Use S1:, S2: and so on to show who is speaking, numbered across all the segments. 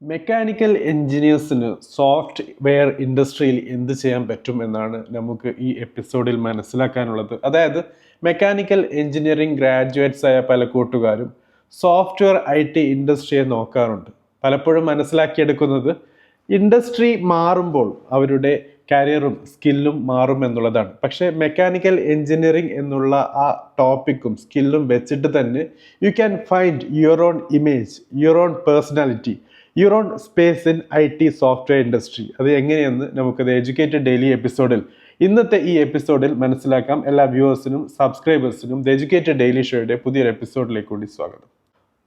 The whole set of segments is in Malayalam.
S1: മെക്കാനിക്കൽ എഞ്ചിനീയേഴ്സിന് സോഫ്റ്റ്വെയർ ഇൻഡസ്ട്രിയിൽ എന്ത് ചെയ്യാൻ പറ്റും എന്നാണ് നമുക്ക് ഈ എപ്പിസോഡിൽ മനസ്സിലാക്കാനുള്ളത്. അതായത് മെക്കാനിക്കൽ എഞ്ചിനീയറിംഗ് ഗ്രാജുവേറ്റ്സ് ആയ പല കൂട്ടുകാരും സോഫ്റ്റ്വെയർ IT ഇൻഡസ്ട്രിയെ നോക്കാറുണ്ട്. പലപ്പോഴും മനസ്സിലാക്കിയെടുക്കുന്നത് ഇൻഡസ്ട്രി മാറുമ്പോൾ അവരുടെ കരിയറും സ്കില്ലും മാറും എന്നുള്ളതാണ്. പക്ഷേ മെക്കാനിക്കൽ എഞ്ചിനീയറിംഗ് എന്നുള്ള ആ ടോപ്പിക്കും സ്കില്ലും വെച്ചിട്ട് തന്നെ you can find your own image, your own personality, your own space in IT software industry. അത് എങ്ങനെയെന്ന് നമുക്കത് എഡ്യൂക്കേറ്റഡ് ഡെയിലി എപ്പിസോഡിൽ ഇന്നത്തെ ഈ എപ്പിസോഡിൽ മനസ്സിലാക്കാം. എല്ലാ വ്യൂവേഴ്സിനും സബ്സ്ക്രൈബേഴ്സിനും ദ എഡ്യൂക്കേറ്റഡ് ഡെയിലി ഷോയുടെ പുതിയൊരു എപ്പിസോഡിലേക്ക് കൂടി സ്വാഗതം.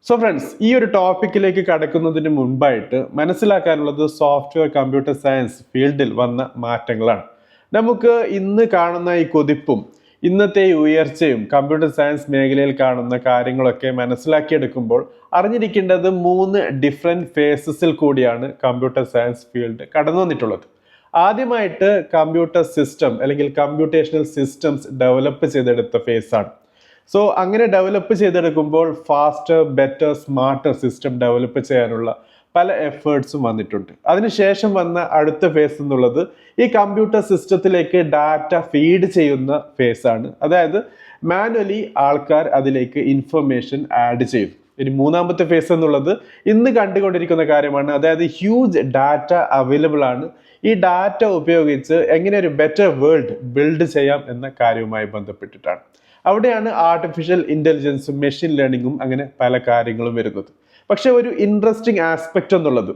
S1: സോ ഫ്രണ്ട്സ്, ഈ ഒരു ടോപ്പിക്കിലേക്ക് കടക്കുന്നതിന് മുൻപായിട്ട് മനസ്സിലാക്കാനുള്ളത് സോഫ്റ്റ്വെയർ കമ്പ്യൂട്ടർ സയൻസ് ഫീൽഡിൽ വന്ന മാറ്റങ്ങളാണ്. നമുക്ക് ഇന്ന് കാണുന്ന ഈ കുതിപ്പും ഇന്നത്തെ ഉയർച്ചയും കമ്പ്യൂട്ടർ സയൻസ് മേഖലയിൽ കാണുന്ന കാര്യങ്ങളൊക്കെ മനസ്സിലാക്കിയെടുക്കുമ്പോൾ അറിഞ്ഞിരിക്കേണ്ടത് 3 ഡിഫറെൻറ്റ് ഫേസസിൽ കൂടിയാണ് കമ്പ്യൂട്ടർ സയൻസ് ഫീൽഡ് കടന്നു വന്നിട്ടുള്ളത്. ആദ്യമായിട്ട് കമ്പ്യൂട്ടർ സിസ്റ്റം അല്ലെങ്കിൽ കമ്പ്യൂട്ടേഷണൽ സിസ്റ്റംസ് ഡെവലപ്പ് ചെയ്തെടുത്ത ഫേസാണ്. സോ അങ്ങനെ ഡെവലപ്പ് ചെയ്തെടുക്കുമ്പോൾ faster, better, smarter system develop ചെയ്യാനുള്ള പല എഫേർട്സും വന്നിട്ടുണ്ട്. അതിനുശേഷം വന്ന അടുത്ത ഫേസ് എന്നുള്ളത് ഈ കമ്പ്യൂട്ടർ സിസ്റ്റത്തിലേക്ക് ഡാറ്റ ഫീഡ് ചെയ്യുന്ന ഫേസാണ്. അതായത് മാനുവലി ആൾക്കാർ അതിലേക്ക് ഇൻഫർമേഷൻ ആഡ് ചെയ്യും. ഇനി മൂന്നാമത്തെ ഫേസ് എന്നുള്ളത് ഇന്ന് കണ്ടുകൊണ്ടിരിക്കുന്ന കാര്യമാണ്. അതായത് ഹ്യൂജ് ഡാറ്റ അവൈലബിൾ ആണ്. ഈ ഡാറ്റ ഉപയോഗിച്ച് എങ്ങനെ ഒരു ബെറ്റർ വേൾഡ് ബിൽഡ് ചെയ്യാം എന്ന കാര്യവുമായി ബന്ധപ്പെട്ടിട്ടാണ്. അവിടെയാണ് ആർട്ടിഫിഷ്യൽ ഇൻ്റലിജൻസും മെഷീൻ ലേണിങ്ങും അങ്ങനെ പല കാര്യങ്ങളും വരുന്നത്. പക്ഷെ ഒരു ഇൻട്രസ്റ്റിംഗ് ആസ്പെക്റ്റ് എന്നുള്ളത്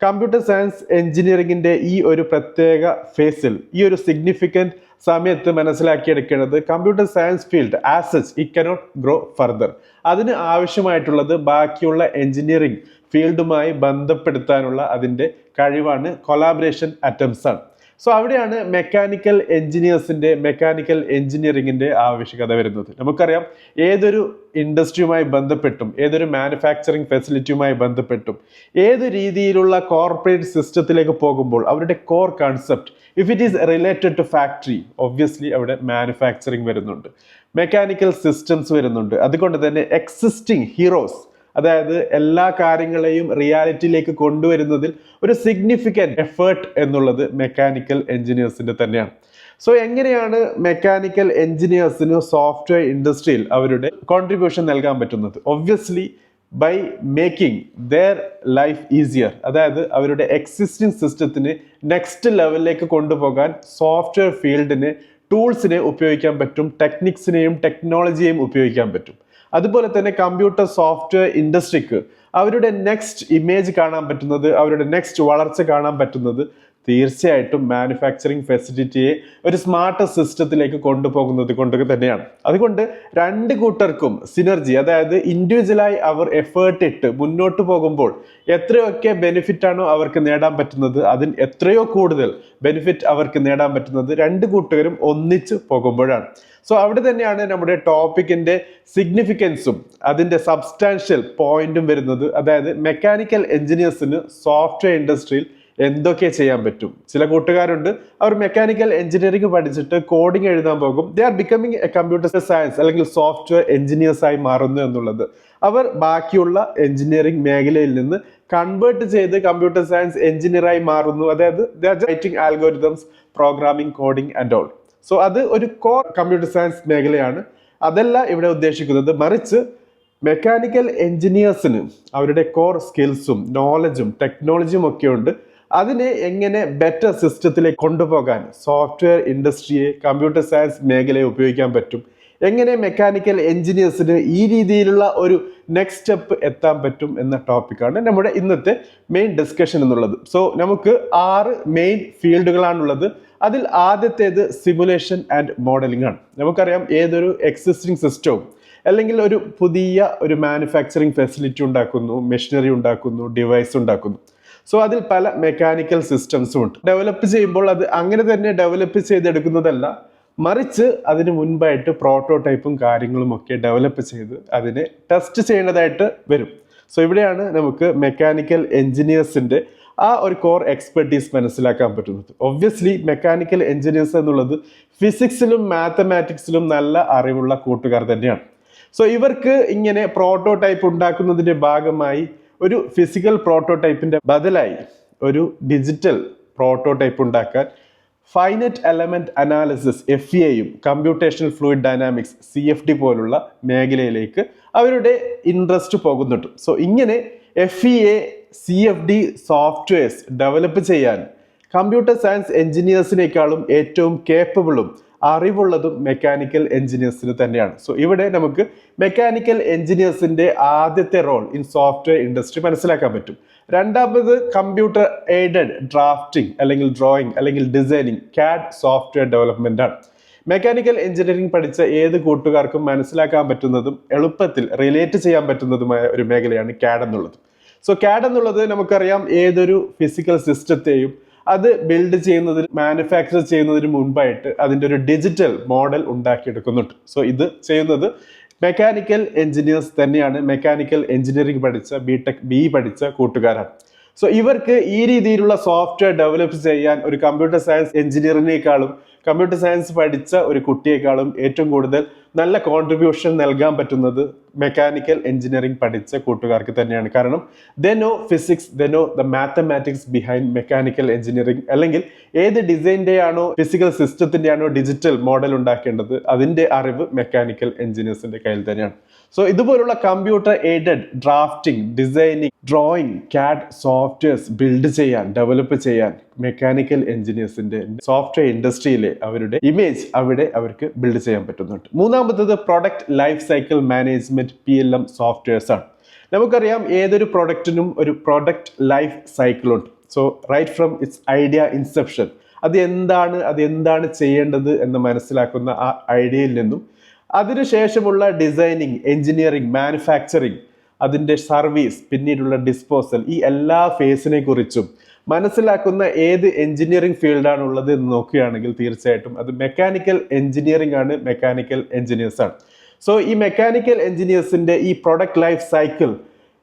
S1: കമ്പ്യൂട്ടർ സയൻസ് എഞ്ചിനീയറിംഗിന്റെ ഈ ഒരു പ്രത്യേക ഫേസിൽ ഈ ഒരു സിഗ്നിഫിക്കൻറ്റ് സമയത്ത് മനസ്സിലാക്കിയെടുക്കേണ്ടത് computer science field as such it cannot grow further. അതിന് ആവശ്യമായിട്ടുള്ളത് ബാക്കിയുള്ള എഞ്ചിനീയറിംഗ് ഫീൽഡുമായി ബന്ധപ്പെടുത്താനുള്ള അതിൻ്റെ കഴിവാണ്, കൊളാബറേഷൻ അറ്റംപ്റ്റ്സ് ആണ്. സോ അവിടെയാണ് മെക്കാനിക്കൽ എഞ്ചിനീയറിംഗിന്റെ ആവശ്യകത വരുന്നത്. നമുക്കറിയാം, ഏതൊരു ഇൻഡസ്ട്രിയുമായി ബന്ധപ്പെട്ടും ഏതൊരു മാനുഫാക്ചറിങ് ഫെസിലിറ്റിയുമായി ബന്ധപ്പെട്ടും ഏത് രീതിയിലുള്ള കോർപ്പറേറ്റ് സിസ്റ്റത്തിലേക്ക് പോകുമ്പോൾ അവരുടെ core concept if it is related to factory, obviously അവിടെ മാനുഫാക്ചറിങ് വരുന്നുണ്ട്, മെക്കാനിക്കൽ സിസ്റ്റംസ് വരുന്നുണ്ട്. അതുകൊണ്ട് തന്നെ എക്സിസ്റ്റിംഗ് ഹീറോസ്, അതായത് എല്ലാ കാര്യങ്ങളെയും റിയാലിറ്റിയിലേക്ക് കൊണ്ടുവരുന്നതിൽ ഒരു സിഗ്നിഫിക്കൻറ്റ് എഫേർട്ട് എന്നുള്ളത് മെക്കാനിക്കൽ എഞ്ചിനീയേഴ്സിൻ്റെ തന്നെയാണ്. സോ എങ്ങനെയാണ് മെക്കാനിക്കൽ എഞ്ചിനീയേഴ്സിന് സോഫ്റ്റ്വെയർ ഇൻഡസ്ട്രിയിൽ അവരുടെ കോൺട്രിബ്യൂഷൻ നൽകാൻ പറ്റുന്നത്? Obviously by making their life easier. അതായത് അവരുടെ എക്സിസ്റ്റിംഗ് സിസ്റ്റത്തിന് നെക്സ്റ്റ് ലെവലിലേക്ക് കൊണ്ടുപോകാൻ സോഫ്റ്റ്വെയർ ഫീൽഡിന് ടൂൾസിനെ ഉപയോഗിക്കാൻ പറ്റും, ടെക്നിക്സിനെയും ടെക്നോളജിയെയും ഉപയോഗിക്കാൻ പറ്റും. അതുപോലെ തന്നെ കമ്പ്യൂട്ടർ സോഫ്റ്റ്വെയർ ഇൻഡസ്ട്രിക്ക് അവരുടെ നെക്സ്റ്റ് ഇമേജ് കാണാൻ പറ്റുന്നത്, അവരുടെ നെക്സ്റ്റ് വളർച്ച കാണാൻ പറ്റുന്നത് തീർച്ചയായിട്ടും മാനുഫാക്ചറിങ് ഫെസിലിറ്റിയെ ഒരു സ്മാർട്ടർ സിസ്റ്റത്തിലേക്ക് കൊണ്ടുപോകുന്നത് കൊണ്ട് തന്നെയാണ്. അതുകൊണ്ട് രണ്ട് കൂട്ടർക്കും സിനർജി, അതായത് ഇൻഡിവിജ്വലായി അവർ എഫേർട്ട് ഇട്ട് മുന്നോട്ട് പോകുമ്പോൾ എത്രയൊക്കെ ബെനിഫിറ്റ് ആണോ അവർക്ക് നേടാൻ പറ്റുന്നത്, അതിൽ എത്രയോ കൂടുതൽ ബെനിഫിറ്റ് അവർക്ക് നേടാൻ പറ്റുന്നത് രണ്ട് കൂട്ടുകാരും ഒന്നിച്ച് പോകുമ്പോഴാണ്. സോ അവിടെ തന്നെയാണ് നമ്മുടെ ടോപ്പിക്കിന്റെ സിഗ്നിഫിക്കൻസും അതിന്റെ സബ്സ്റ്റാൻഷ്യൽ പോയിന്റും വരുന്നത്. അതായത് മെക്കാനിക്കൽ എഞ്ചിനീയേഴ്സിന് സോഫ്റ്റ്വെയർ ഇൻഡസ്ട്രിയിൽ എന്തൊക്കെ ചെയ്യാൻ പറ്റും. ചില കൂട്ടുകാരുണ്ട്, അവർ മെക്കാനിക്കൽ എഞ്ചിനീയറിംഗ് പഠിച്ചിട്ട് കോഡിംഗ് എഴുതാൻ പോകും, they are becoming A computer science അല്ലെങ്കിൽ സോഫ്റ്റ്വെയർ എഞ്ചിനീയേഴ്സ് ആയി മാറുന്നു എന്നുള്ളത്. അവർ ബാക്കിയുള്ള എഞ്ചിനീയറിംഗ് മേഖലയിൽ നിന്ന് കൺവേർട്ട് ചെയ്ത് കമ്പ്യൂട്ടർ സയൻസ് എഞ്ചിനീയറായി മാറുന്നു. അതായത് they are writing algorithms, programming, coding and all. So അത് ഒരു കോർ കമ്പ്യൂട്ടർ സയൻസ് മേഖലയാണ്. അതല്ല ഇവിടെ ഉദ്ദേശിക്കുന്നത്. മറിച്ച് മെക്കാനിക്കൽ എഞ്ചിനീയേഴ്സിന് അവരുടെ കോർ സ്കിൽസും നോളജും ടെക്നോളജിയും ഒക്കെ ഉണ്ട്. അതിനെ എങ്ങനെ ബെറ്റർ സിസ്റ്റത്തിലേക്ക് കൊണ്ടുപോകാൻ സോഫ്റ്റ്വെയർ ഇൻഡസ്ട്രിയെ, കമ്പ്യൂട്ടർ സയൻസ് മേഖലയെ ഉപയോഗിക്കാൻ പറ്റും, എങ്ങനെ മെക്കാനിക്കൽ എഞ്ചിനീയേഴ്സിന് ഈ രീതിയിലുള്ള ഒരു നെക്സ്റ്റ് സ്റ്റെപ്പ് എത്താൻ പറ്റും എന്ന ടോപ്പിക്കാണ് നമ്മുടെ ഇന്നത്തെ മെയിൻ ഡിസ്കഷൻ എന്നുള്ളത്. സോ നമുക്ക് 6 മെയിൻ ഫീൽഡുകളാണുള്ളത്. അതിൽ ആദ്യത്തേത് സിമുലേഷൻ ആൻഡ് മോഡലിംഗ് ആണ്. നമുക്കറിയാം, ഏതൊരു എക്സിസ്റ്റിംഗ് സിസ്റ്റവും അല്ലെങ്കിൽ ഒരു പുതിയ ഒരു മാനുഫാക്ചറിങ് ഫെസിലിറ്റി ഉണ്ടാക്കുന്നു, മെഷീനറി ഉണ്ടാക്കുന്നു, ഡിവൈസ് ഉണ്ടാക്കുന്നു. സോ അതിൽ പല മെക്കാനിക്കൽ സിസ്റ്റംസും ഉണ്ട്. ഡെവലപ്പ് ചെയ്യുമ്പോൾ അത് അങ്ങനെ തന്നെ ഡെവലപ്പ് ചെയ്തെടുക്കുന്നതല്ല, മറിച്ച് അതിന് മുൻപായിട്ട് പ്രോട്ടോടൈപ്പും കാര്യങ്ങളും ഒക്കെ ഡെവലപ്പ് ചെയ്ത് അതിനെ ടെസ്റ്റ് ചെയ്യേണ്ടതായിട്ട് വരും. സോ ഇവിടെയാണ് നമുക്ക് മെക്കാനിക്കൽ എഞ്ചിനീയേഴ്സിൻ്റെ ആ ഒരു കോർ എക്സ്പെർട്ടീസ് മനസ്സിലാക്കാൻ പറ്റുന്നത്. ഒബ്വിയസ്ലി മെക്കാനിക്കൽ എഞ്ചിനീയേഴ്സ് എന്നുള്ളത് ഫിസിക്സിലും മാത്തമാറ്റിക്സിലും നല്ല അറിവുള്ള കൂട്ടുകാർ തന്നെയാണ്. സോ ഇവർക്ക് ഇങ്ങനെ പ്രോട്ടോടൈപ്പ് ഉണ്ടാക്കുന്നതിൻ്റെ ഭാഗമായി ഒരു ഫിസിക്കൽ പ്രോട്ടോടൈപ്പിന്റെ ബദലായി ഒരു ഡിജിറ്റൽ പ്രോട്ടോടൈപ്പ് ഉണ്ടാക്കാൻ ഫൈനറ്റ് എലമെന്റ് അനാലിസിസ് FEAയും കമ്പ്യൂട്ടേഷണൽ ഫ്ലൂയിഡ് ഡൈനാമിക്സ് CFD പോലുള്ള മേഖലയിലേക്ക് അവരുടെ ഇൻട്രസ്റ്റ് പോകുന്നുണ്ട്. സോ ഇങ്ങനെ FEA CFD സോഫ്റ്റ്വെയർസ് ഡെവലപ്പ് ചെയ്യാൻ കമ്പ്യൂട്ടർ സയൻസ് എഞ്ചിനീയേഴ്സിനേക്കാളും ഏറ്റവും കേപ്പബിളും അറിവുള്ളതും മെക്കാനിക്കൽ എഞ്ചിനീയേഴ്സിന് തന്നെയാണ്. സോ ഇവിടെ നമുക്ക് മെക്കാനിക്കൽ എഞ്ചിനീയേഴ്സിന്റെ ആദ്യത്തെ റോൾ ഇൻ സോഫ്റ്റ്വെയർ ഇൻഡസ്ട്രി മനസ്സിലാക്കാൻ പറ്റും. രണ്ടാമത് കമ്പ്യൂട്ടർ എയ്ഡഡ് ഡ്രാഫ്റ്റിംഗ് അല്ലെങ്കിൽ ഡ്രോയിങ് അല്ലെങ്കിൽ ഡിസൈനിങ് CAD സോഫ്റ്റ്വെയർ ഡെവലപ്മെന്റ് ആണ്. മെക്കാനിക്കൽ എഞ്ചിനീയറിംഗ് പഠിച്ച ഏത് കൂട്ടുകാർക്കും മനസ്സിലാക്കാൻ പറ്റുന്നതും എളുപ്പത്തിൽ റിലേറ്റ് ചെയ്യാൻ പറ്റുന്നതുമായ ഒരു മേഖലയാണ് CAD എന്നുള്ളത്. സോ CAD എന്നുള്ളത് നമുക്കറിയാം ഏതൊരു ഫിസിക്കൽ സിസ്റ്റത്തെയും അത് ബിൽഡ് ചെയ്യുന്നതിന് മാനുഫാക്ചർ ചെയ്യുന്നതിന് മുൻപായിട്ട് അതിൻ്റെ ഒരു ഡിജിറ്റൽ മോഡൽ ഉണ്ടാക്കിയെടുക്കുന്നുണ്ട്. സോ ഇത് ചെയ്യുന്നത് മെക്കാനിക്കൽ എഞ്ചിനീയേഴ്സ് തന്നെയാണ്. മെക്കാനിക്കൽ എഞ്ചിനീയറിംഗ് പഠിച്ച BE പഠിച്ച കൂട്ടുകാരാണ്. സോ ഇവർക്ക് ഈ രീതിയിലുള്ള സോഫ്റ്റ്വെയർ ഡെവലപ്പ് ചെയ്യാൻ ഒരു കമ്പ്യൂട്ടർ സയൻസ് എഞ്ചിനീയറിനേക്കാളും കമ്പ്യൂട്ടർ സയൻസ് പഠിച്ച ഒരു കുട്ടിയേക്കാളും ഏറ്റവും കൂടുതൽ നല്ല കോൺട്രിബ്യൂഷൻ നൽകാൻ പറ്റുന്നത് മെക്കാനിക്കൽ എഞ്ചിനീയറിംഗ് പഠിച്ച കൂട്ടുകാർക്ക് തന്നെയാണ്. കാരണം they know physics, they know the mathematics behind mechanical engineering. അല്ലെങ്കിൽ ഏത് ഡിസൈൻ്റെ ആണോ ഫിസിക്കൽ സിസ്റ്റത്തിൻ്റെ ആണോ ഡിജിറ്റൽ മോഡൽ ഉണ്ടാക്കേണ്ടത് അതിൻ്റെ അറിവ് മെക്കാനിക്കൽ എഞ്ചിനീയേഴ്സിന്റെ കയ്യിൽ തന്നെയാണ്. സോ ഇതുപോലുള്ള computer aided drafting, designing, drawing, CAD softwares build ചെയ്യാൻ, ഡെവലപ്പ് ചെയ്യാൻ മെക്കാനിക്കൽ എഞ്ചിനീയേഴ്സിന്റെ സോഫ്റ്റ്വെയർ ഇൻഡസ്ട്രിയിലെ അവരുടെ ഇമേജ് അവിടെ അവർക്ക് ബിൽഡ് ചെയ്യാൻ പറ്റുന്നുണ്ട്. മൂന്നാമത്തത് product life cycle management PLM softwares ആണ്. നമുക്കറിയാം ഏതൊരു പ്രൊഡക്റ്റിനും ഒരു പ്രൊഡക്റ്റ് ലൈഫ് സൈക്കിൾ ഉണ്ട്. So right from its idea inception, അത് എന്താണ് ചെയ്യേണ്ടത് എന്ന് മനസ്സിലാക്കുന്ന ആ ഐഡിയയിൽ നിന്നും അതിനുശേഷമുള്ള ഡിസൈനിങ്, എഞ്ചിനീയറിംഗ്, മാനുഫാക്ചറിങ്, അതിൻ്റെ സർവീസ്, പിന്നീടുള്ള ഡിസ്പോസൽ, ഈ എല്ലാ ഫേസിനെ കുറിച്ചും മനസ്സിലാക്കുന്ന ഏത് എഞ്ചിനീയറിംഗ് ഫീൽഡാണ് ഉള്ളത് എന്ന് നോക്കുകയാണെങ്കിൽ തീർച്ചയായിട്ടും അത് മെക്കാനിക്കൽ എഞ്ചിനീയറിംഗ് ആണ്, മെക്കാനിക്കൽ എഞ്ചിനീയേഴ്സ് ആണ്. സോ ഈ മെക്കാനിക്കൽ എഞ്ചിനീയേഴ്സിന്റെ ഈ പ്രൊഡക്റ്റ് ലൈഫ് സൈക്കിൾ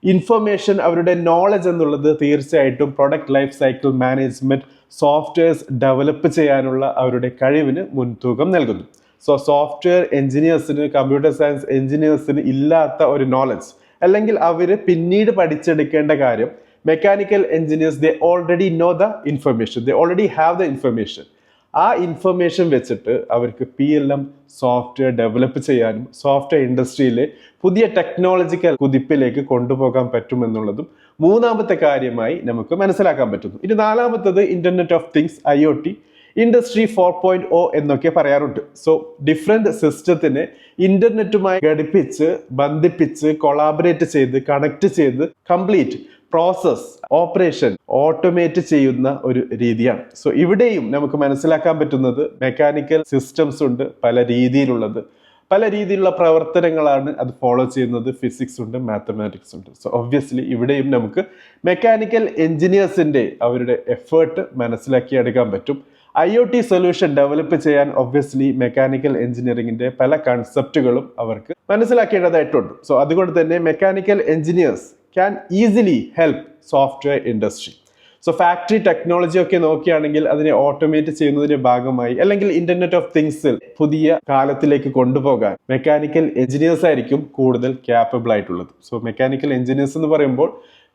S1: ഇൻഫർമേഷൻ, അവരുടെ നോളജ് എന്നുള്ളത് തീർച്ചയായിട്ടും product life cycle management softwares develop ചെയ്യാനുള്ള അവരുടെ കഴിവിന് മുൻതൂക്കം നൽകുന്നു. സോ സോഫ്റ്റ്വെയർ എഞ്ചിനീയേഴ്സിന്, കമ്പ്യൂട്ടർ സയൻസ് എഞ്ചിനീയേഴ്സിന് ഇല്ലാത്ത ഒരു നോളജ്, അല്ലെങ്കിൽ അവർ പിന്നീട് പഠിച്ചെടുക്കേണ്ട കാര്യം, mechanical engineers they already know the information, they already have the information. ആ ഇൻഫർമേഷൻ വെച്ചിട്ട് അവർക്ക് PLM സോഫ്റ്റ്വെയർ ഡെവലപ്പ് ചെയ്യാനും സോഫ്റ്റ്വെയർ ഇൻഡസ്ട്രിയിലെ പുതിയ ടെക്നോളജിക്കൽ കുതിപ്പിലേക്ക് കൊണ്ടുപോകാൻ പറ്റുമെന്നുള്ളതും മൂന്നാമത്തെ കാര്യമായി നമുക്ക് മനസ്സിലാക്കാൻ പറ്റുന്നു. ഇനി നാലാമത്തത് internet of things, IoT, industry 4.0 എന്നൊക്കെ പറയാറുണ്ട്. സോ ഡിഫറെന്റ് സിസ്റ്റത്തിനെ ഇന്റർനെറ്റുമായി ഘടിപ്പിച്ച്, ബന്ധിപ്പിച്ച്, കൊളാബറേറ്റ് ചെയ്ത്, കണക്ട് ചെയ്ത് കംപ്ലീറ്റ് പ്രോസസ്, ഓപ്പറേഷൻ ഓട്ടോമേറ്റ് ചെയ്യുന്ന ഒരു രീതിയാണ്. സോ ഇവിടെയും നമുക്ക് മനസ്സിലാക്കാൻ പറ്റുന്നത് മെക്കാനിക്കൽ സിസ്റ്റംസ് ഉണ്ട്, പല രീതിയിലുള്ള പ്രവർത്തനങ്ങളാണ് അത് ഫോളോ ചെയ്യുന്നത്. ഫിസിക്സ് ഉണ്ട്, മാത്തമാറ്റിക്സ് ഉണ്ട്. സോ ഒബ്വിയസ്ലി ഇവിടെയും നമുക്ക് മെക്കാനിക്കൽ എഞ്ചിനീയേഴ്സിന്റെ അവരുടെ എഫേർട്ട് മനസ്സിലാക്കിയെടുക്കാൻ പറ്റും. IoT സൊല്യൂഷൻ ഡെവലപ്പ് ചെയ്യാൻ ഒബ്വിയസ്ലി മെക്കാനിക്കൽ എഞ്ചിനീയറിംഗിന്റെ പല കൺസെപ്റ്റുകളും അവർക്ക് മനസ്സിലാക്കേണ്ടതായിട്ടുണ്ട്. സോ അതുകൊണ്ട് തന്നെ mechanical engineers can easily help software industry. So factory technology ഒക്കെ നോക്കുകയാണെങ്കിൽ അതിനെ ഓട്ടോമേറ്റ് ചെയ്യുന്നതിന്റെ ഭാഗമായി, അല്ലെങ്കിൽ ഇന്റർനെറ്റ് ഓഫ് തിങ്സിൽ പുതിയ കാലത്തിലേക്ക് കൊണ്ടുപോകാൻ മെക്കാനിക്കൽ എഞ്ചിനീയേഴ്സ് ആയിരിക്കും കൂടുതൽ ക്യാപ്പബിൾ ആയിട്ടുള്ളത്. സോ മെക്കാനിക്കൽ എഞ്ചിനീയേഴ്സ് എന്ന് പറയുമ്പോൾ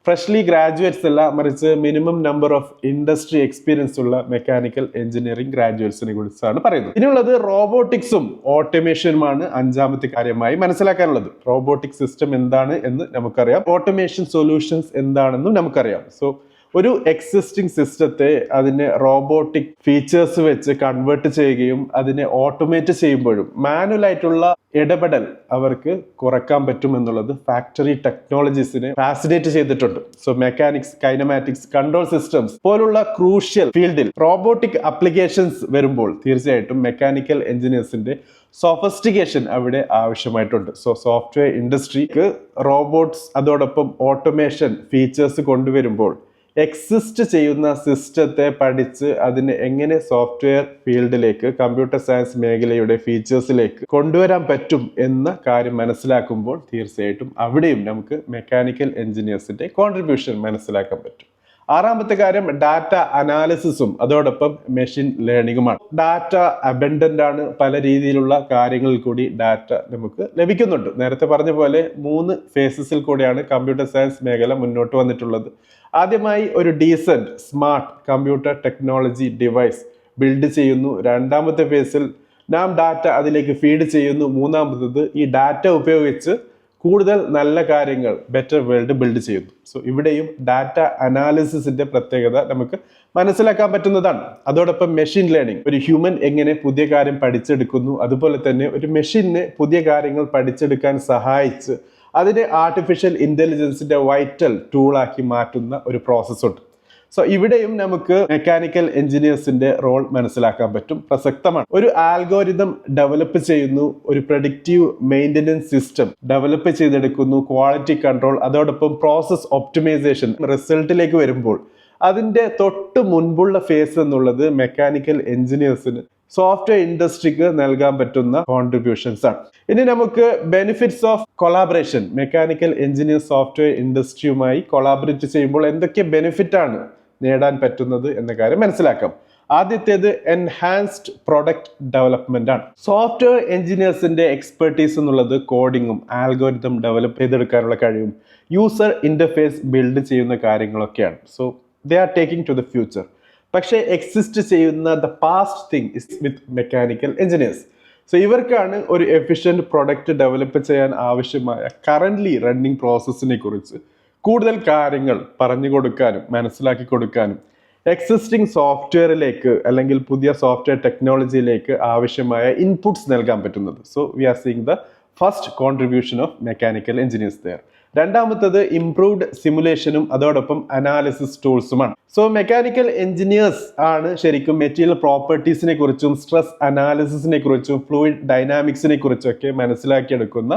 S1: ഫ്രഷ്ലി ഗ്രാജുവേറ്റ്സ് അല്ല, മറിച്ച് minimum number of industry experience ഉള്ള മെക്കാനിക്കൽ എഞ്ചിനീയറിംഗ് ഗ്രാജുവേറ്റ്സിനെ കുറിച്ചാണ് പറയുന്നത്. ഇനിയുള്ളത് റോബോട്ടിക്സും ഓട്ടോമേഷനുമാണ് അഞ്ചാമത്തെ കാര്യമായി മനസ്സിലാക്കാനുള്ളത്. റോബോട്ടിക് സിസ്റ്റം എന്താണ് എന്ന് നമുക്കറിയാം, ഓട്ടോമേഷൻ സൊല്യൂഷൻസ് എന്താണെന്നും നമുക്കറിയാം. സോ ഒരു എക്സിസ്റ്റിംഗ് സിസ്റ്റത്തെ അതിനെ റോബോട്ടിക് ഫീച്ചേഴ്സ് വെച്ച് കൺവേർട്ട് ചെയ്യുകയും അതിനെ ഓട്ടോമേറ്റ് ചെയ്യുമ്പോഴും മാനുവൽ ആയിട്ടുള്ള ഇടപെടൽ അവർക്ക് കുറക്കാൻ പറ്റും എന്നുള്ളത് ഫാക്ടറി ടെക്നോളജീസിനെ ഫാസിനേറ്റ് ചെയ്തിട്ടുണ്ട്. So mechanics, kinematics, control systems പോലുള്ള ക്രൂഷ്യൽ ഫീൽഡിൽ റോബോട്ടിക് ആപ്ലിക്കേഷൻസ് വരുമ്പോൾ തീർച്ചയായിട്ടും മെക്കാനിക്കൽ എഞ്ചിനീയേഴ്സിന്റെ സോഫിസ്റ്റിക്കേഷൻ അവിടെ ആവശ്യമായിട്ടുണ്ട്. സോ സോഫ്റ്റ്വെയർ ഇൻഡസ്ട്രിക്ക് റോബോട്ട്സ് അതോടൊപ്പം ഓട്ടോമേഷൻ ഫീച്ചേഴ്സ് കൊണ്ടുവരുമ്പോൾ എക്സിസ്റ്റ് ചെയ്യുന്ന സിസ്റ്റത്തെ പഠിച്ച് അതിനെ എങ്ങനെ സോഫ്റ്റ്വെയർ ഫീൽഡിലേക്ക്, കമ്പ്യൂട്ടർ സയൻസ് മേഖലയുടെ ഫീച്ചേഴ്സിലേക്ക് കൊണ്ടുവരാൻ പറ്റും എന്ന കാര്യം മനസ്സിലാക്കുമ്പോൾ തീർച്ചയായിട്ടും അവിടെയും നമുക്ക് മെക്കാനിക്കൽ എഞ്ചിനീയേഴ്സിന്റെ കോൺട്രിബ്യൂഷൻ മനസ്സിലാക്കാൻ പറ്റും. ആറാമത്തെ കാര്യം ഡാറ്റ അനാലിസിസും അതോടൊപ്പം മെഷീൻ ലേണിംഗുമാണ്. ഡാറ്റ അബൻഡന്റ് ആണ്, പല രീതിയിലുള്ള കാര്യങ്ങളിൽ കൂടി ഡാറ്റ നമുക്ക് ലഭിക്കുന്നുണ്ട്. നേരത്തെ പറഞ്ഞ പോലെ 3 ഫേസസിൽ കൂടിയാണ് കമ്പ്യൂട്ടർ സയൻസ് മേഖല മുന്നോട്ട് വന്നിട്ടുള്ളത്. ആദ്യമായി ഒരു decent smart computer technology device build ചെയ്യുന്നു. രണ്ടാമത്തെ ഫേസിൽ നാം ഡാറ്റ അതിലേക്ക് ഫീഡ് ചെയ്യുന്നു. മൂന്നാമത്തത് ഈ ഡാറ്റ ഉപയോഗിച്ച് കൂടുതൽ നല്ല കാര്യങ്ങൾ, ബെറ്റർ വേൾഡ് ബിൽഡ് ചെയ്യുന്നു. സോ ഇവിടെയും ഡാറ്റ അനാലിസിസിന്റെ പ്രത്യേകത നമുക്ക് മനസ്സിലാക്കാൻ പറ്റുന്നതാണ്. അതോടൊപ്പം മെഷീൻ ലേണിംഗ്, ഒരു ഹ്യൂമൻ എങ്ങനെ പുതിയ കാര്യം പഠിച്ചെടുക്കുന്നു, അതുപോലെ തന്നെ ഒരു മെഷീനെ പുതിയ കാര്യങ്ങൾ പഠിച്ചെടുക്കാൻ സഹായിച്ച് അതിനെ ആർട്ടിഫിഷ്യൽ ഇന്റലിജൻസിന്റെ വൈറ്റൽ ടൂളാക്കി മാറ്റുന്ന ഒരു പ്രോസസ്സുണ്ട്. സോ ഇവിടെയും നമുക്ക് മെക്കാനിക്കൽ എഞ്ചിനീയേഴ്സിന്റെ റോൾ മനസ്സിലാക്കാൻ പറ്റും, പ്രസക്തമാണ്. ഒരു ആൽഗോരിതം ഡെവലപ്പ് ചെയ്യുന്നു, ഒരു പ്രഡിക്റ്റീവ് മെയിൻ്റനൻസ് സിസ്റ്റം ഡെവലപ്പ് ചെയ്തെടുക്കുന്നു, ക്വാളിറ്റി കൺട്രോൾ, അതോടൊപ്പം പ്രോസസ് ഒപ്റ്റിമൈസേഷൻ. റിസൾട്ടിലേക്ക് വരുമ്പോൾ അതിന്റെ തൊട്ട് മുൻപുള്ള ഫേസ് എന്നുള്ളത് മെക്കാനിക്കൽ എഞ്ചിനീയേഴ്സിന് സോഫ്റ്റ്വെയർ ഇൻഡസ്ട്രിക്ക് നൽകാൻ പറ്റുന്ന കോൺട്രിബ്യൂഷൻസ് ആണ്. ഇനി നമുക്ക് benefits of collaboration, mechanical engineer software ഇൻഡസ്ട്രിയുമായി കൊളാബറേറ്റ് ചെയ്യുമ്പോൾ എന്തൊക്കെ ബെനിഫിറ്റ് ആണ് നേടാൻ പറ്റുന്നത് എന്ന കാര്യം മനസ്സിലാക്കാം. ആദ്യത്തേത് എൻഹാൻസ്ഡ് പ്രൊഡക്റ്റ് ഡെവലപ്മെന്റ് ആണ്. സോഫ്റ്റ്വെയർ എഞ്ചിനീയേഴ്സിന്റെ എക്സ്പെർട്ടീസ് എന്നുള്ളത് കോഡിങ്ങും ആൽഗോരിതം ഡെവലപ്പ് ചെയ്തെടുക്കാനുള്ള കഴിവും യൂസർ ഇന്റർഫേസ് ബിൽഡ് ചെയ്യുന്ന കാര്യങ്ങളൊക്കെയാണ്. So they are taking to the future. പക്ഷേ എക്സിസ്റ്റ് ചെയ്യുന്ന the past thing is with mechanical engineers. So ഇവർക്കാണ് ഒരു എഫിഷ്യൻറ്റ് പ്രൊഡക്റ്റ് ഡെവലപ്പ് ചെയ്യാൻ ആവശ്യമായ കറൻ്റ്ലി റണ്ണിങ് പ്രോസസ്സിനെ കുറിച്ച് കൂടുതൽ കാര്യങ്ങൾ പറഞ്ഞു കൊടുക്കാനും മനസ്സിലാക്കി കൊടുക്കാനും എക്സിസ്റ്റിംഗ് സോഫ്റ്റ്വെയറിലേക്ക് അല്ലെങ്കിൽ പുതിയ സോഫ്റ്റ്വെയർ ടെക്നോളജിയിലേക്ക് ആവശ്യമായ ഇൻപുട്സ് നൽകാൻ പറ്റുന്നത്. So we are seeing the first contribution of mechanical engineers there. രണ്ടാമത്തത് ഇംപ്രൂവ്ഡ് സിമുലേഷനും അതോടൊപ്പം അനാലിസിസ് ടൂൾസുമാണ്. സോ മെക്കാനിക്കൽ എഞ്ചിനീയേഴ്സ് ആണ് ശരിക്കും മെറ്റീരിയൽ പ്രോപ്പർട്ടീസിനെ കുറിച്ചും സ്ട്രെസ് അനാലിസിസിനെ കുറിച്ചും ഫ്ലൂയിഡ് ഡൈനാമിക്സിനെ കുറിച്ചും ഒക്കെ മനസ്സിലാക്കിയെടുക്കുന്ന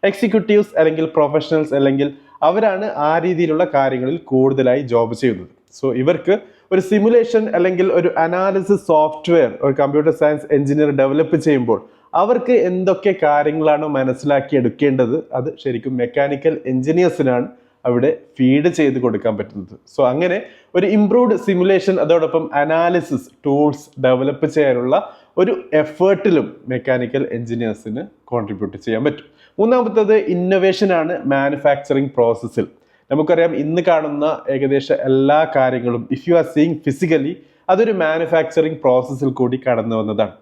S1: എക്സിക്യൂട്ടീവ്സ് അല്ലെങ്കിൽ പ്രൊഫഷണൽസ്, അല്ലെങ്കിൽ അവരാണ് ആ രീതിയിലുള്ള കാര്യങ്ങളിൽ കൂടുതലായി ജോബ് ചെയ്യുന്നത്. സോ ഇവർക്ക് ഒരു സിമുലേഷൻ അല്ലെങ്കിൽ ഒരു അനാലിസിസ് സോഫ്റ്റ്വെയർ ഒരു കമ്പ്യൂട്ടർ സയൻസ് എഞ്ചിനീയർ ഡെവലപ്പ് ചെയ്യുമ്പോൾ അവർക്ക് എന്തൊക്കെ കാര്യങ്ങളാണോ മനസ്സിലാക്കി എടുക്കേണ്ടത് അത് ശരിക്കും മെക്കാനിക്കൽ എഞ്ചിനീയേഴ്സിനാണ് അവിടെ ഫീഡ് ചെയ്ത് കൊടുക്കാൻ പറ്റുന്നത്. സോ അങ്ങനെ ഒരു ഇംപ്രൂവ്ഡ് സിമുലേഷൻ അതോടൊപ്പം അനാലിസിസ് ടൂൾസ് ഡെവലപ്പ് ചെയ്യാനുള്ള ഒരു എഫേർട്ടിലും മെക്കാനിക്കൽ എഞ്ചിനീയേഴ്സിന് കോൺട്രിബ്യൂട്ട് ചെയ്യാൻ പറ്റും. മൂന്നാമത്തത് ഇന്നൊവേഷൻ ആണ് മാനുഫാക്ചറിങ് പ്രോസസ്സിൽ. നമുക്കറിയാം ഇന്ന് കാണുന്ന ഏകദേശം എല്ലാ കാര്യങ്ങളും if you are seeing physically അതൊരു മാനുഫാക്ചറിങ് പ്രോസസ്സിൽ കൂടി കടന്നു വന്നതാണ്.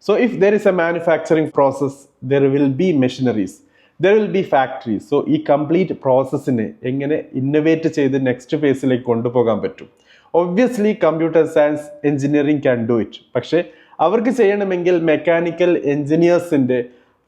S1: So if there is A manufacturing process there will be machineries, there will be factories. So ഈ കംപ്ലീറ്റ് പ്രോസസ്സിനെ എങ്ങനെ ഇന്നോവേറ്റ് ചെയ്ത് നെക്സ്റ്റ് ഫേസിലേക്ക് കൊണ്ടുപോകാൻ പറ്റും? Obviously computer science engineering can do it. പക്ഷേ അവർക്ക് ചെയ്യണമെങ്കിൽ മെക്കാനിക്കൽ എഞ്ചിനീയേഴ്സിൻ്റെ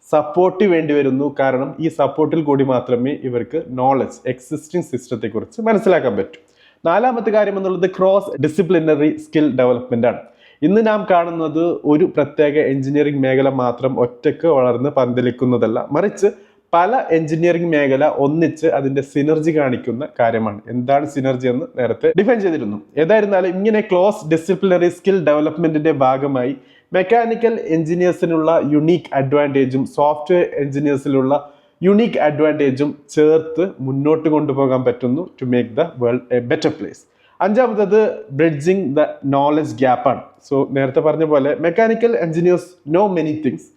S1: സപ്പോർട്ട് വേണ്ടി വരുന്നു. കാരണം ഈ സപ്പോർട്ടിൽ കൂടി മാത്രമേ ഇവർക്ക് നോളജ് എക്സിസ്റ്റിംഗ് സിസ്റ്റത്തെ കുറിച്ച് മനസ്സിലാക്കാൻ പറ്റൂ. നാലാമത്തെ കാര്യം എന്നുള്ളത് ക്രോസ് ഡിസിപ്ലിനറി സ്കിൽ ഡെവലപ്മെന്റ് ആണ്. ഇന്ന് നാം കാണുന്നത് ഒരു പ്രത്യേക എഞ്ചിനീയറിംഗ് മേഖല മാത്രം ഒറ്റയ്ക്ക് വളർന്ന് പന്തലിക്കുന്നതല്ല, മറിച്ച് പല എഞ്ചിനീയറിംഗ് മേഖല ഒന്നിച്ച് അതിന്റെ സിനർജി കാണിക്കുന്ന കാര്യമാണ്. എന്താണ് സിനർജി എന്ന് നേരത്തെ ഡിഫൈൻ ചെയ്തിരുന്നു. ഏതായിരുന്നാലും ഇങ്ങനെ ക്ലോസ് ഡിസിപ്ലിനറി സ്കിൽ ഡെവലപ്മെന്റിന്റെ ഭാഗമായി മെക്കാനിക്കൽ എഞ്ചിനീയേഴ്സിനുള്ള യുണീക്ക് അഡ്വാൻറ്റേജും സോഫ്റ്റ്വെയർ എഞ്ചിനീയേഴ്സിലുള്ള യുണീക്ക് അഡ്വാൻറ്റേജും ചേർത്ത് മുന്നോട്ട് കൊണ്ടുപോകാൻ പറ്റുന്നു to make the world a better place. അഞ്ചാമത്തത് ബ്രിഡ്ജിങ് ദ നോളജ് ഗ്യാപ്പാണ്. സോ നേരത്തെ പറഞ്ഞ പോലെ mechanical engineers know many things,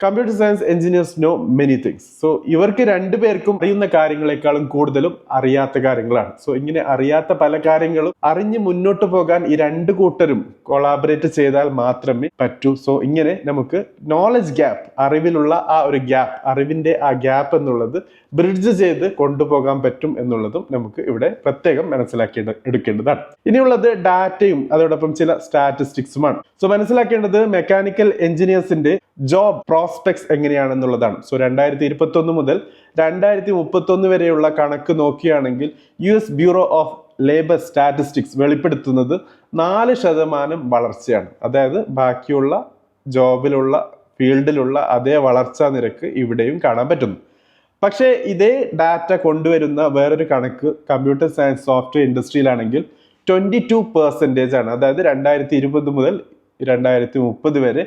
S1: computer science engineers know many things. So ഇവർക്ക് രണ്ടുപേർക്കും അറിയുന്ന കാര്യങ്ങളെക്കാളും കൂടുതലും അറിയാത്ത കാര്യങ്ങളാണ്. സോ ഇങ്ങനെ അറിയാത്ത പല കാര്യങ്ങളും അറിഞ്ഞ് മുന്നോട്ട് പോകാൻ ഈ രണ്ട് കൂട്ടരും കൊളാബറേറ്റ് ചെയ്താൽ മാത്രമേ പറ്റൂ. സോ ഇങ്ങനെ നമുക്ക് നോളജ് ഗ്യാപ്പ്, അറിവിലുള്ള ആ ഒരു ഗ്യാപ്പ്, അറിവിന്റെ ആ ഗ്യാപ്പ് എന്നുള്ളത് ബ്രിഡ്ജ് ചെയ്ത് കൊണ്ടുപോകാൻ പറ്റും എന്നുള്ളതും നമുക്ക് ഇവിടെ പ്രത്യേകം മനസ്സിലാക്കി എടുക്കേണ്ടതാണ്. ഇനിയുള്ളത് ഡാറ്റയും അതോടൊപ്പം ചില സ്റ്റാറ്റിസ്റ്റിക്സുമാണ്. സോ മനസ്സിലാക്കേണ്ടത് മെക്കാനിക്കൽ എഞ്ചിനീയേഴ്സിന്റെ ജോബ് പ്രോസ്പെക്ട്സ് എങ്ങനെയാണെന്നുള്ളതാണ്. സോ 2021 മുതൽ 2031 വരെയുള്ള കണക്ക് നോക്കുകയാണെങ്കിൽ US bureau of labour statistics വെളിപ്പെടുത്തുന്നത് 4% വളർച്ചയാണ്. അതായത് ബാക്കിയുള്ള ജോബിലുള്ള ഫീൽഡിലുള്ള അതേ വളർച്ചാ നിരക്ക് ഇവിടെയും കാണാൻ പറ്റുന്നു. പക്ഷേ ഇതേ ഡാറ്റ കൊണ്ടുവരുന്ന വേറൊരു കണക്ക് കമ്പ്യൂട്ടർ സയൻസ് സോഫ്റ്റ്വെയർ ഇൻഡസ്ട്രിയിലാണെങ്കിൽ 22% ആണ്. അതായത് 2020 മുതൽ 2030 വരെ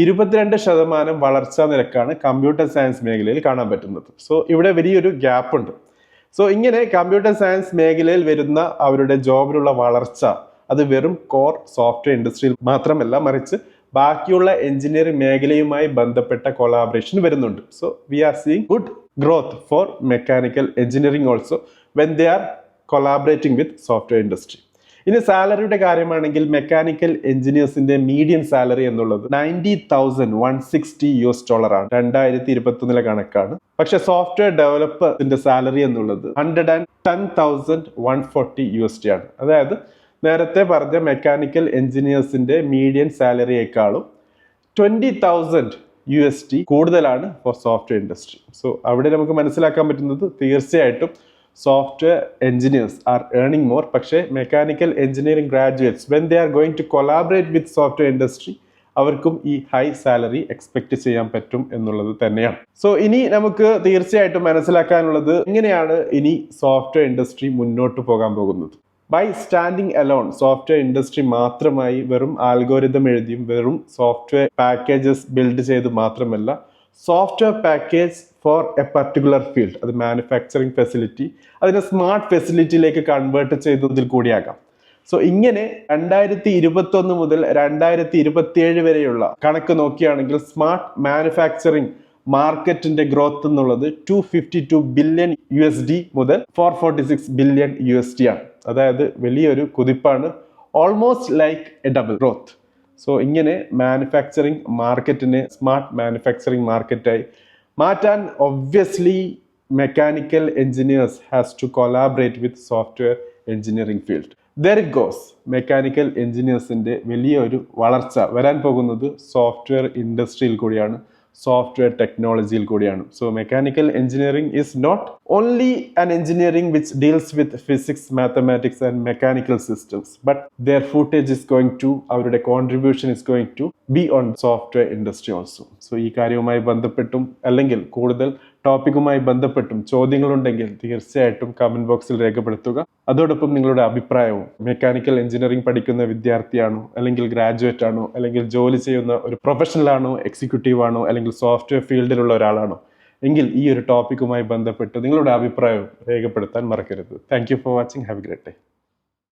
S1: 22% വളർച്ചാ നിരക്കാണ് കമ്പ്യൂട്ടർ സയൻസ് മേഖലയിൽ കാണാൻ പറ്റുന്നത്. സോ ഇവിടെ വലിയൊരു ഗ്യാപ്പ് ഉണ്ട്. സോ ഇങ്ങനെ കമ്പ്യൂട്ടർ സയൻസ് മേഖലയിൽ വരുന്ന അവരുടെ ജോബിലുള്ള വളർച്ച അത് വെറും കോർ സോഫ്റ്റ്വെയർ ഇൻഡസ്ട്രിയിൽ മാത്രമല്ല, മറിച്ച് ബാക്കിയുള്ള എഞ്ചിനീയറിംഗ് മേഖലയുമായി ബന്ധപ്പെട്ട കൊളാബറേഷൻ വരുന്നുണ്ട്. So we are seeing good growth four mechanical engineering also when they R collaborating with software industry. ഇനി സാലറിയുടെ കാര്യമാണെങ്കിൽ മെക്കാനിക്കൽ എഞ്ചിനീയേഴ്സിന്റെ മീഡിയൻ സാലറി എന്നുള്ളത് $90,160 ആണ്. 2021 കണക്കാണ്. പക്ഷെ സോഫ്റ്റ്വെയർ ഡെവലപ്പറിന്റെ സാലറി എന്നുള്ളത് $110,140 ആണ്. അതായത് നേരത്തെ പറഞ്ഞ മെക്കാനിക്കൽ എഞ്ചിനീയേഴ്സിന്റെ മീഡിയൻ സാലറിയേക്കാളും $20,000 കൂടുതലാണ് ഫോർ സോഫ്റ്റ്വെയർ ഇൻഡസ്ട്രി. സോ അവിടെ നമുക്ക് മനസ്സിലാക്കാൻ പറ്റുന്നത് തീർച്ചയായിട്ടും software engineers are earning more, പക്ഷേ mechanical engineering graduates when they are going to collaborate with software industry അവർക്കും ഈ ഹൈ സാലറി എക്സ്പെക്ട് ചെയ്യാൻ പറ്റും എന്നുള്ളത് തന്നെയാണ്. സോ ഇനി നമുക്ക് തീർച്ചയായിട്ടും മനസ്സിലാക്കാനുള്ളത് എങ്ങനെയാണ് ഇനി സോഫ്റ്റ്വെയർ ഇൻഡസ്ട്രി മുന്നോട്ട് പോകാൻ പോകുന്നത്. By standing alone software industry മാത്രമായി വെറും ആൽഗോരിതം എഴുതിയും വെറും സോഫ്റ്റ്വെയർ പാക്കേജസ് ബിൽഡ് ചെയ്ത് മാത്രമല്ല, software package four A particular field, അത് മാനുഫാക്ചറിങ് ഫെസിലിറ്റി, അതിനെ സ്മാർട്ട് ഫെസിലിറ്റിയിലേക്ക് കൺവേർട്ട് ചെയ്തതിൽ കൂടിയാകാം. സോ ഇങ്ങനെ 2021 മുതൽ 2027 വരെയുള്ള കണക്ക് നോക്കുകയാണെങ്കിൽ സ്മാർട്ട് മാനുഫാക്ചറിങ് മാർക്കറ്റിന്റെ ഗ്രോത്ത് എന്നുള്ളത് $252 ബില്യൺ മുതൽ $446 ബില്യൺ ആണ്. അതായത് വലിയൊരു കുതിപ്പാണ്, almost like a double growth. So ഇങ്ങനെ മാനുഫാക്ചറിങ് മാർക്കറ്റിനെ സ്മാർട്ട് മാനുഫാക്ചറിങ് മാർക്കറ്റായി മാറ്റാൻ obviously mechanical engineers has to collaborate with software engineering field. There it goes. Mechanical എഞ്ചിനീയേഴ്സിന്റെ വലിയൊരു വളർച്ച വരാൻ പോകുന്നത് സോഫ്റ്റ്വെയർ ഇൻഡസ്ട്രിയിൽ കൂടിയാണ്, സോഫ്റ്റ്വെയർ ടെക്നോളജിയിൽ കൂടിയാണ്. So mechanical engineering is not only an engineering which deals with physics, mathematics and mechanical systems, but their footage is going to, അവരുടെ contribution is going to be on software industry also. So ഈ കാര്യവുമായി ബന്ധപ്പെട്ടും അല്ലെങ്കിൽ കൂടുതൽ ടോപ്പിക്കുമായി ബന്ധപ്പെട്ടും ചോദ്യങ്ങളുണ്ടെങ്കിൽ തീർച്ചയായിട്ടും കമന്റ് ബോക്സിൽ രേഖപ്പെടുത്തുക. അതോടൊപ്പം നിങ്ങളുടെ അഭിപ്രായവും, മെക്കാനിക്കൽ എഞ്ചിനീയറിംഗ് പഠിക്കുന്ന വിദ്യാർത്ഥിയാണോ, അല്ലെങ്കിൽ ഗ്രാജുവേറ്റ് ആണോ, അല്ലെങ്കിൽ ജോലി ചെയ്യുന്ന ഒരു പ്രൊഫഷണൽ ആണോ, എക്സിക്യൂട്ടീവ് ആണോ, അല്ലെങ്കിൽ സോഫ്റ്റ്വെയർ ഫീൽഡിലുള്ള ഒരാളാണോ എങ്കിൽ ഈ ഒരു ടോപ്പിക്കുമായി ബന്ധപ്പെട്ട് നിങ്ങളുടെ അഭിപ്രായവും രേഖപ്പെടുത്താൻ മറക്കരുത്. Thank you for watching. Have A great day.